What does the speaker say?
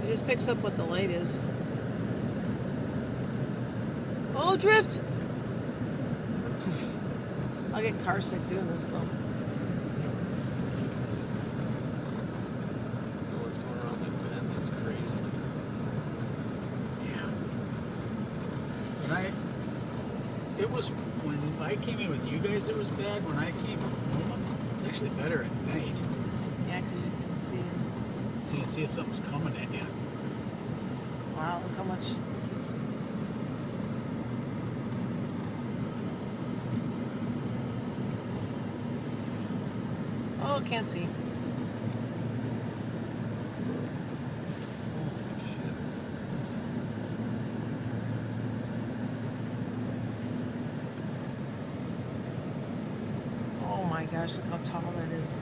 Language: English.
It just picks up what the light is. Oh, drift! Poof. I'll get car sick doing this though. Oh, it's going around that bend. That's crazy. Yeah. When I came in with you guys, it was bad. When I came home, it's actually better at night. Yeah, because you can see it. So you can see if something's coming at you. Wow, look how much this is. Oh, can't see. Holy shit. Oh my gosh, look how tall that is.